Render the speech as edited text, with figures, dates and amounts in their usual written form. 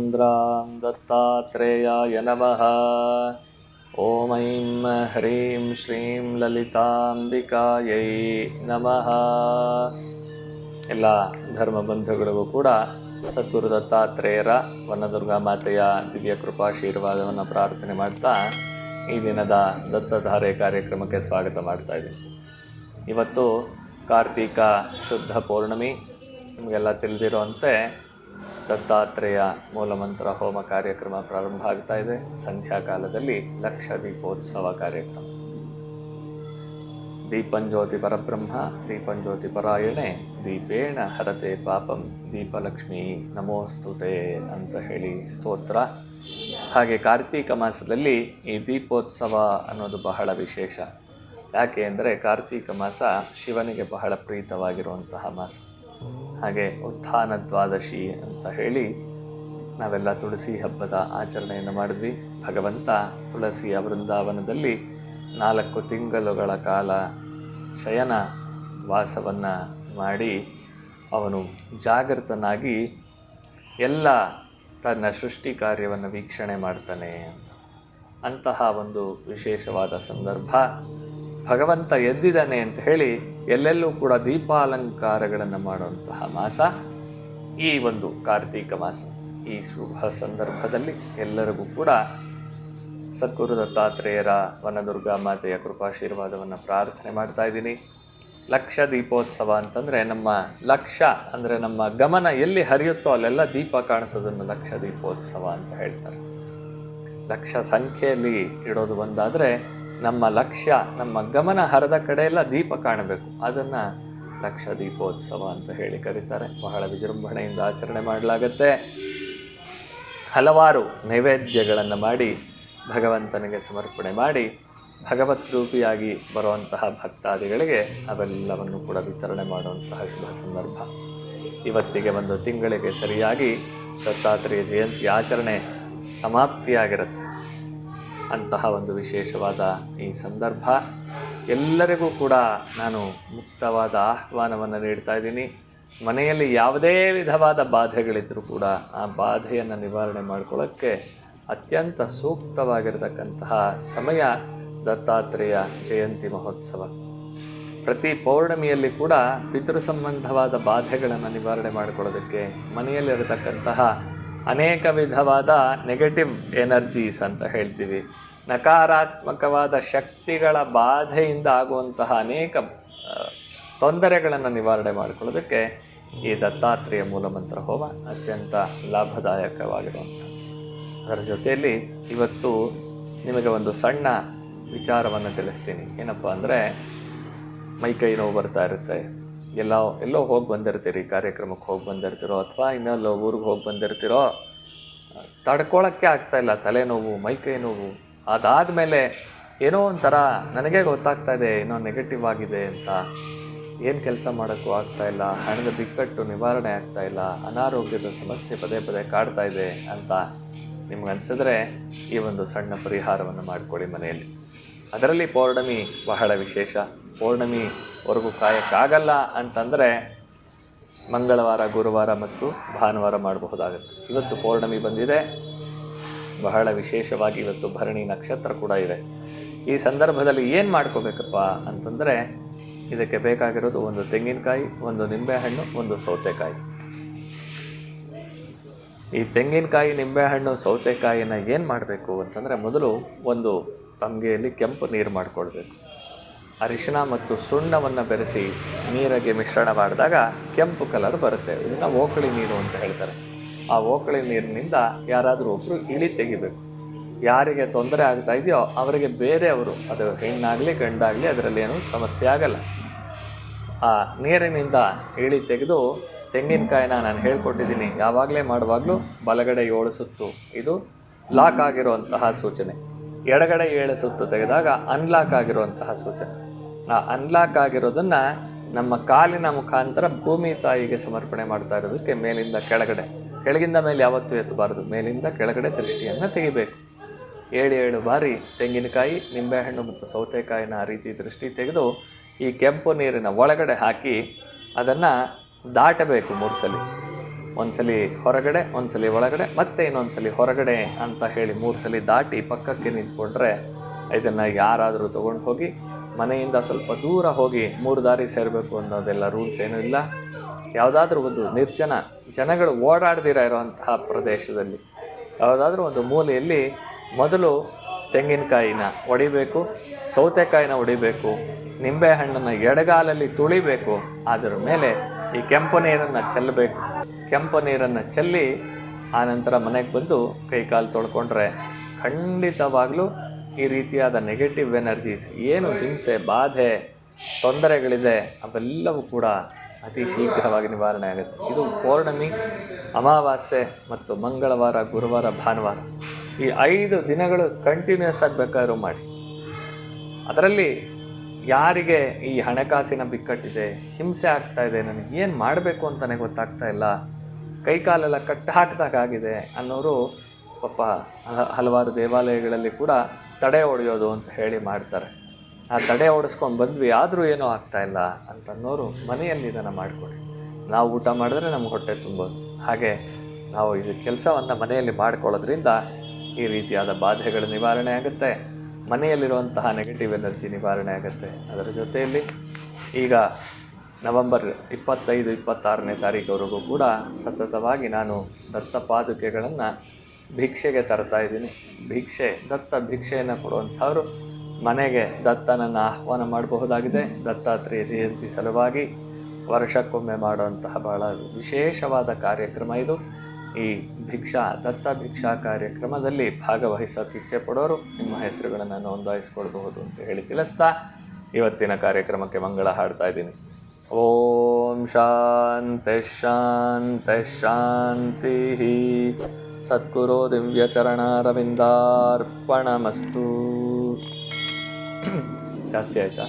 चन्द्रां दत्तात्रेयाय नमः। ॐ ऐं ह्रीं श्रीं ಲಲಿತಾಂಬಿಕಾಯೈ ನಮಃ. ಎಲ್ಲ ಧರ್ಮ ಬಂಧುಗಳಿಗೂ ಕೂಡ ಸದ್ಗುರು ದತ್ತಾತ್ರೇಯರ ವನದುರ್ಗಾ ಮಾತೆಯ ದಿವ್ಯ ಕೃಪಾಶೀರ್ವಾದವನ್ನು ಪ್ರಾರ್ಥನೆ ಮಾಡ್ತಾ ಈ ದಿನದ ದತ್ತಧಾರೆ ಕಾರ್ಯಕ್ರಮಕ್ಕೆ ಸ್ವಾಗತ ಮಾಡ್ತಾ ಇದ್ದೀನಿ. ಇವತ್ತು ಕಾರ್ತೀಕ ಶುದ್ಧ ಪೌರ್ಣಮಿ. ನಿಮಗೆಲ್ಲ ತಿಳಿದಿರುವಂತೆ ದತ್ತಾತ್ರೇಯ ಮೂಲಮಂತ್ರ ಹೋಮ ಕಾರ್ಯಕ್ರಮ ಪ್ರಾರಂಭ ಆಗ್ತಾ ಇದೆ. ಸಂಧ್ಯಾಕಾಲದಲ್ಲಿ ಲಕ್ಷ ದೀಪೋತ್ಸವ ಕಾರ್ಯಕ್ರಮ. ದೀಪಂಜ್ಯೋತಿ ಪರಬ್ರಹ್ಮ ದೀಪಂಜ್ಯೋತಿ ಪರಾಯಣೆ ದೀಪೇಣ ಹರತೆ ಪಾಪಂ ದೀಪಲಕ್ಷ್ಮಿ ನಮೋಸ್ತುತೆ ಅಂತ ಹೇಳಿ ಸ್ತೋತ್ರ. ಹಾಗೆ ಕಾರ್ತೀಕ ಮಾಸದಲ್ಲಿ ಈ ದೀಪೋತ್ಸವ ಅನ್ನೋದು ಬಹಳ ವಿಶೇಷ. ಯಾಕೆ ಅಂದರೆ ಕಾರ್ತೀಕ ಮಾಸ ಶಿವನಿಗೆ ಬಹಳ ಪ್ರೀತವಾಗಿರುವಂತಹ ಮಾಸ. ಹಾಗೆ ಉತ್ಥಾನ ದ್ವಾದಶಿ ಅಂತ ಹೇಳಿ ನಾವೆಲ್ಲ ತುಳಸಿ ಹಬ್ಬದ ಆಚರಣೆಯನ್ನು ಮಾಡಿದ್ವಿ. ಭಗವಂತ ತುಳಸಿಯ ವೃಂದಾವನದಲ್ಲಿ 4 ತಿಂಗಳುಗಳ ಕಾಲ ಶಯನ ವಾಸವನ್ನು ಮಾಡಿ ಅವನು ಜಾಗೃತನಾಗಿ ಎಲ್ಲ ತನ್ನ ಸೃಷ್ಟಿ ಕಾರ್ಯವನ್ನು ವೀಕ್ಷಣೆ ಮಾಡ್ತಾನೆ ಅಂತಹ ಒಂದು ವಿಶೇಷವಾದ ಸಂದರ್ಭ. ಭಗವಂತ ಎದ್ದಿದ್ದಾನೆ ಅಂತ ಹೇಳಿ ಎಲ್ಲೆಲ್ಲೂ ಕೂಡ ದೀಪಾಲಂಕಾರಗಳನ್ನು ಮಾಡುವಂತಹ ಮಾಸ ಈ ಒಂದು ಕಾರ್ತೀಕ ಮಾಸ. ಈ ಶುಭ ಸಂದರ್ಭದಲ್ಲಿ ಎಲ್ಲರಿಗೂ ಕೂಡ ಸದ್ಗುರು ದತ್ತಾತ್ರೇಯರ ವನದುರ್ಗಾ ಮಾತೆಯ ಕೃಪಾಶೀರ್ವಾದವನ್ನು ಪ್ರಾರ್ಥನೆ ಮಾಡ್ತಾ ಇದ್ದೀನಿ. ಲಕ್ಷ ದೀಪೋತ್ಸವ ಅಂತಂದರೆ ನಮ್ಮ ಲಕ್ಷ್ಯ ಅಂದರೆ ನಮ್ಮ ಗಮನ ಎಲ್ಲಿ ಹರಿಯುತ್ತೋ ಅಲ್ಲೆಲ್ಲ ದೀಪ ಕಾಣಿಸೋದನ್ನು ಲಕ್ಷ ದೀಪೋತ್ಸವ ಅಂತ ಹೇಳ್ತಾರೆ. ಲಕ್ಷ ಸಂಖ್ಯೆಯಲ್ಲಿ ಇಡೋದು ಒಂದಾದರೆ ನಮ್ಮ ಲಕ್ಷ್ಯ ನಮ್ಮ ಗಮನ ಹರದ ಕಡೆ ಎಲ್ಲ ದೀಪ ಕಾಣಬೇಕು. ಅದನ್ನು ಲಕ್ಷ ದೀಪೋತ್ಸವ ಅಂತ ಹೇಳಿ ಕರೀತಾರೆ. ಬಹಳ ವಿಜೃಂಭಣೆಯಿಂದ ಆಚರಣೆ ಮಾಡಲಾಗತ್ತೆ. ಹಲವಾರು ನೈವೇದ್ಯಗಳನ್ನು ಮಾಡಿ ಭಗವಂತನಿಗೆ ಸಮರ್ಪಣೆ ಮಾಡಿ ಭಗವತ್ ರೂಪಿಯಾಗಿ ಬರುವಂತಹ ಭಕ್ತಾದಿಗಳಿಗೆ ಅವೆಲ್ಲವನ್ನು ಕೂಡ ವಿತರಣೆ ಮಾಡುವಂತಹ ಶುಭ ಸಂದರ್ಭ. ಇವತ್ತಿಗೆ ಒಂದು ತಿಂಗಳಿಗೆ ಸರಿಯಾಗಿ ದತ್ತಾತ್ರೇಯ ಜಯಂತಿ ಆಚರಣೆ ಸಮಾಪ್ತಿಯಾಗಿರುತ್ತೆ. ಅಂತಹ ಒಂದು ವಿಶೇಷವಾದ ಈ ಸಂದರ್ಭ ಎಲ್ಲರಿಗೂ ಕೂಡ ನಾನು ಮುಕ್ತವಾದ ಆಹ್ವಾನವನ್ನು ನೀಡ್ತಾ ಇದ್ದೀನಿ. ಮನೆಯಲ್ಲಿ ಯಾವುದೇ ವಿಧವಾದ ಬಾಧೆಗಳಿದ್ದರೂ ಕೂಡ ಆ ಬಾಧೆಯನ್ನು ನಿವಾರಣೆ ಮಾಡಿಕೊಳ್ಳೋಕ್ಕೆ ಅತ್ಯಂತ ಸೂಕ್ತವಾಗಿರತಕ್ಕಂತಹ ಸಮಯ ದತ್ತಾತ್ರೇಯ ಜಯಂತಿ ಮಹೋತ್ಸವ. ಪ್ರತಿ ಪೌರ್ಣಮಿಯಲ್ಲಿ ಕೂಡ ಪಿತೃ ಸಂಬಂಧವಾದ ಬಾಧೆಗಳನ್ನು ನಿವಾರಣೆ ಮಾಡಿಕೊಳ್ಳೋದಕ್ಕೆ ಮನೆಯಲ್ಲಿರತಕ್ಕಂತಹ ಅನೇಕ ವಿಧವಾದ ನೆಗೆಟಿವ್ ಎನರ್ಜೀಸ್ ಅಂತ ಹೇಳ್ತೀವಿ, ನಕಾರಾತ್ಮಕವಾದ ಶಕ್ತಿಗಳ ಬಾಧೆಯಿಂದ ಆಗುವಂತಹ ಅನೇಕ ತೊಂದರೆಗಳನ್ನು ನಿವಾರಣೆ ಮಾಡಿಕೊಳ್ಳೋದಕ್ಕೆ ಈ ದತ್ತಾತ್ರೇಯ ಮೂಲಮಂತ್ರ ಹೋಮ ಅತ್ಯಂತ ಲಾಭದಾಯಕವಾಗಿರುವಂಥ. ಅದರ ಜೊತೆಯಲ್ಲಿ ಇವತ್ತು ನಿಮಗೆ ಒಂದು ಸಣ್ಣ ವಿಚಾರವನ್ನು ತಿಳಿಸ್ತೀನಿ. ಏನಪ್ಪ ಅಂದರೆ, ಮೈಕೈ ನೋವು ಬರ್ತಾ ಇರುತ್ತೆ. ಎಲ್ಲೋ ಹೋಗಿ ಬಂದಿರ್ತೀರಿ, ಕಾರ್ಯಕ್ರಮಕ್ಕೆ ಹೋಗಿ ಬಂದಿರ್ತೀರೋ ಅಥವಾ ಇನ್ನೆಲ್ಲೋ ಊರಿಗೆ ಹೋಗಿ ಬಂದಿರ್ತೀರೋ, ತಡ್ಕೊಳ್ಳೋಕ್ಕೆ ಆಗ್ತಾಯಿಲ್ಲ ತಲೆನೋವು, ಮೈಕೈ ನೋವು. ಅದಾದಮೇಲೆ ಏನೋ ಒಂಥರ ನನಗೇ ಗೊತ್ತಾಗ್ತಾ ಇದೆ ಏನೋ ನೆಗೆಟಿವ್ ಆಗಿದೆ ಅಂತ. ಏನು ಕೆಲಸ ಮಾಡೋಕ್ಕೂ ಆಗ್ತಾಯಿಲ್ಲ, ಹಣದ ಬಿಕ್ಕಟ್ಟು ನಿವಾರಣೆ ಆಗ್ತಾಯಿಲ್ಲ, ಅನಾರೋಗ್ಯದ ಸಮಸ್ಯೆ ಪದೇ ಪದೇ ಕಾಡ್ತಾ ಇದೆ ಅಂತ ನಿಮ್ಗೆ ಅನಿಸಿದ್ರೆ ಈ ಒಂದು ಸಣ್ಣ ಪರಿಹಾರವನ್ನು ಮಾಡಿಕೊಡಿ ಮನೆಯಲ್ಲಿ. ಅದರಲ್ಲಿ ಪೌರ್ಣಮಿ ಬಹಳ ವಿಶೇಷ. ಪೌರ್ಣಮಿವರೆಗೂ ಕಾಯಕ್ಕಾಗಲ್ಲ ಅಂತಂದರೆ ಮಂಗಳವಾರ, ಗುರುವಾರ ಮತ್ತು ಭಾನುವಾರ ಮಾಡಬಹುದಾಗುತ್ತೆ. ಇವತ್ತು ಪೌರ್ಣಮಿ ಬಂದಿದೆ. ಬಹಳ ವಿಶೇಷವಾಗಿ ಇವತ್ತು ಭರಣಿ ನಕ್ಷತ್ರ ಕೂಡ ಇದೆ. ಈ ಸಂದರ್ಭದಲ್ಲಿ ಏನು ಮಾಡ್ಕೋಬೇಕಪ್ಪ ಅಂತಂದರೆ, ಇದಕ್ಕೆ ಬೇಕಾಗಿರೋದು ಒಂದು ತೆಂಗಿನಕಾಯಿ, ಒಂದು ನಿಂಬೆಹಣ್ಣು, ಒಂದು ಸೌತೆಕಾಯಿ. ಈ ತೆಂಗಿನಕಾಯಿ, ನಿಂಬೆಹಣ್ಣು, ಸೌತೆಕಾಯಿನ ಏನು ಮಾಡಬೇಕು ಅಂತಂದರೆ, ಮೊದಲು ಒಂದು ತಂಬಿಗೆಯಲ್ಲಿ ಕೆಂಪು ನೀರು ಮಾಡಿಕೊಳ್ಬೇಕು. ಅರಿಶಿನ ಮತ್ತು ಸುಣ್ಣವನ್ನು ಬೆರೆಸಿ ನೀರಿಗೆ ಮಿಶ್ರಣ ಮಾಡಿದಾಗ ಕೆಂಪು ಕಲರ್ ಬರುತ್ತೆ. ಇದನ್ನು ಓಕಳಿ ನೀರು ಅಂತ ಹೇಳ್ತಾರೆ. ಆ ಓಕಳಿ ನೀರಿನಿಂದ ಯಾರಾದರೂ ಒಬ್ಬರು ಇಳಿ ತೆಗಿಬೇಕು. ಯಾರಿಗೆ ತೊಂದರೆ ಆಗ್ತಾ ಇದೆಯೋ ಅವರಿಗೆ ಬೇರೆಯವರು, ಅದು ಹೆಣ್ಣಾಗಲಿ ಗಂಡಾಗಲಿ ಅದರಲ್ಲಿ ಏನೂ ಸಮಸ್ಯೆ ಆಗಲ್ಲ. ಆ ನೀರಿನಿಂದ ಇಳಿ ತೆಗೆದು ತೆಂಗಿನಕಾಯಿನ ನಾನು ಹೇಳ್ಕೊಟ್ಟಿದ್ದೀನಿ, ಯಾವಾಗಲೇ ಮಾಡುವಾಗಲೂ ಬಲಗಡೆ 7 ಸುತ್ತು, ಇದು ಲಾಕ್ ಆಗಿರುವಂತಹ ಸೂಚನೆ. ಎಡಗಡೆ 7 ಸುತ್ತು ತೆಗೆದಾಗ ಅನ್ಲಾಕ್ ಆಗಿರುವಂತಹ ಸೂಚನೆ. ಆ ಅನ್ಲಾಕ್ ಆಗಿರೋದನ್ನು ನಮ್ಮ ಕಾಲಿನ ಮುಖಾಂತರ ಭೂಮಿ ತಾಯಿಗೆ ಸಮರ್ಪಣೆ ಮಾಡ್ತಾ ಇರೋದಕ್ಕೆ ಮೇಲಿಂದ ಕೆಳಗಿಂದ ಮೇಲೆ ಯಾವತ್ತೂ ಎತ್ತಬಾರದು, ಮೇಲಿಂದ ಕೆಳಗಡೆ ದೃಷ್ಟಿಯನ್ನು ತೆಗಿಬೇಕು. 7 ಬಾರಿ ತೆಂಗಿನಕಾಯಿ, ನಿಂಬೆಹಣ್ಣು ಮತ್ತು ಸೌತೆಕಾಯಿನ ಆ ರೀತಿ ದೃಷ್ಟಿ ತೆಗೆದು ಈ ಕೆಂಪು ನೀರಿನ ಒಳಗಡೆ ಹಾಕಿ ಅದನ್ನು ದಾಟಬೇಕು 3 ಸಲ. ಒಂದ್ಸಲಿ ಹೊರಗಡೆ, ಒಂದ್ಸಲಿ ಒಳಗಡೆ, ಮತ್ತೆ ಇನ್ನೊಂದ್ಸಲಿ ಹೊರಗಡೆ ಅಂತ ಹೇಳಿ 3 ಸಲ ದಾಟಿ ಪಕ್ಕಕ್ಕೆ ನಿಂತ್ಕೊಂಡ್ರೆ ಇದನ್ನು ಯಾರಾದರೂ ತೊಗೊಂಡು ಹೋಗಿ ಮನೆಯಿಂದ ಸ್ವಲ್ಪ ದೂರ ಹೋಗಿ 3 ದಾರಿ ಸೇರಬೇಕು ಅನ್ನೋದೆಲ್ಲ ರೂಲ್ಸ್ ಏನೂ ಇಲ್ಲ. ಯಾವುದಾದ್ರೂ ಒಂದು ನಿರ್ಜನ, ಜನಗಳು ಓಡಾಡ್ದಿರ ಇರೋವಂತಹ ಪ್ರದೇಶದಲ್ಲಿ ಯಾವುದಾದ್ರೂ ಒಂದು ಮೂಲೆಯಲ್ಲಿ ಮೊದಲು ತೆಂಗಿನಕಾಯಿನ ಒಡಿಬೇಕು, ಸೌತೆಕಾಯಿನ ಒಡಿಬೇಕು, ನಿಂಬೆಹಣ್ಣನ್ನು ಎಡಗಾಲಲ್ಲಿ ತುಳಿಬೇಕು, ಅದರ ಮೇಲೆ ಈ ಕೆಂಪು ನೀರನ್ನು ಚೆಲ್ಲಬೇಕು. ಕೆಂಪು ನೀರನ್ನು ಚೆಲ್ಲಿ ಆನಂತರ ಮನೆಗೆ ಬಂದು ಕೈಕಾಲು ತೊಳ್ಕೊಂಡ್ರೆ ಖಂಡಿತವಾಗಲೂ ಈ ರೀತಿಯಾದ ನೆಗೆಟಿವ್ ಎನರ್ಜೀಸ್, ಏನು ಹಿಂಸೆ, ಬಾಧೆ, ತೊಂದರೆಗಳಿದೆ ಅವೆಲ್ಲವೂ ಕೂಡ ಅತಿ ಶೀಘ್ರವಾಗಿ ನಿವಾರಣೆ ಆಗುತ್ತೆ. ಇದು ಪೌರ್ಣಮಿ, ಅಮಾವಾಸ್ಯೆ ಮತ್ತು ಮಂಗಳವಾರ, ಗುರುವಾರ, ಭಾನುವಾರ ಈ 5 ದಿನಗಳು ಕಂಟಿನ್ಯೂಸ್ ಆಗಿ ಬೇಕಾದ್ರೂ ಮಾಡಿ. ಅದರಲ್ಲಿ ಯಾರಿಗೆ ಈ ಹಣಕಾಸಿನ ಬಿಕ್ಕಟ್ಟಿದೆ, ಹಿಂಸೆ ಆಗ್ತಾ ಇದೆ, ನನಗೆ ಏನು ಮಾಡಬೇಕು ಅಂತಲೇ ಗೊತ್ತಾಗ್ತಾ ಇಲ್ಲ, ಕೈಕಾಲೆಲ್ಲ ಕಟ್ಟು ಹಾಕಿದಾಗಿದೆ ಅನ್ನೋರು ಪಾಪ ಹಲವಾರು ದೇವಾಲಯಗಳಲ್ಲಿ ಕೂಡ ತಡೆ ಹೊಡೆಯೋದು ಅಂತ ಹೇಳಿ ಮಾಡ್ತಾರೆ. ಆ ತಡೆ ಹೊಡೆಸ್ಕೊಂಡು ಬಂದ್ವಿ ಆದರೂ ಏನೂ ಆಗ್ತಾಯಿಲ್ಲ ಅಂತನ್ನೋರು ಮನೆಯಲ್ಲಿ ಇದನ್ನು ಮಾಡಿಕೊಡಿ. ನಾವು ಊಟ ಮಾಡಿದ್ರೆ ನಮ್ಗೆ ಹೊಟ್ಟೆ ತುಂಬೋದು. ಹಾಗೆ ನಾವು ಇದು ಕೆಲಸವನ್ನು ಮನೆಯಲ್ಲಿ ಮಾಡ್ಕೊಳ್ಳೋದ್ರಿಂದ ಈ ರೀತಿಯಾದ ಬಾಧೆಗಳು ನಿವಾರಣೆ ಆಗುತ್ತೆ, ಮನೆಯಲ್ಲಿರುವಂತಹ ನೆಗೆಟಿವ್ ಎನರ್ಜಿ ನಿವಾರಣೆ ಆಗುತ್ತೆ. ಅದರ ಜೊತೆಯಲ್ಲಿ ಈಗ ನವೆಂಬರ್ 25, 26ನೇ ತಾರೀಕುವರೆಗೂ ಕೂಡ ಸತತವಾಗಿ ನಾನು ದತ್ತ ಪಾದುಕೆಗಳನ್ನು ಭಿಕ್ಷೆಗೆ ತರ್ತಾ ಇದ್ದೀನಿ. ದತ್ತ ಭಿಕ್ಷೆಯನ್ನು ಕೊಡುವಂಥವರು ಮನೆಗೆ ದತ್ತನನ್ನು ಆಹ್ವಾನ ಮಾಡಬಹುದಾಗಿದೆ. ದತ್ತಾತ್ರೇಯ ಜಯಂತಿ ಸಲುವಾಗಿ ವರ್ಷಕ್ಕೊಮ್ಮೆ ಮಾಡುವಂತಹ ಬಹಳ ವಿಶೇಷವಾದ ಕಾರ್ಯಕ್ರಮ ಇದು. ಈ ದತ್ತ ಭಿಕ್ಷಾ ಕಾರ್ಯಕ್ರಮದಲ್ಲಿ ಭಾಗವಹಿಸೋಕೆ ಇಚ್ಛೆ ಪಡೋರು ನಿಮ್ಮ ಹೆಸರುಗಳನ್ನು ನೋಂದಾಯಿಸ್ಕೊಳ್ಬಹುದು ಅಂತ ಹೇಳಿ ತಿಳಿಸ್ತಾ ಇವತ್ತಿನ ಕಾರ್ಯಕ್ರಮಕ್ಕೆ ಮಂಗಳ ಹಾಡ್ತಾ ಇದ್ದೀನಿ. ಓಂ ಶಾಂತಿ ಶಾಂತಿ ಶಾಂತಿ. ಸದ್ಗುರು ದಿವ್ಯಚರಣಾರವಿಂದಾರ್ಪಣಮಸ್ತು. ಜಾಸ್ತಿ ಆಯಿತಾ?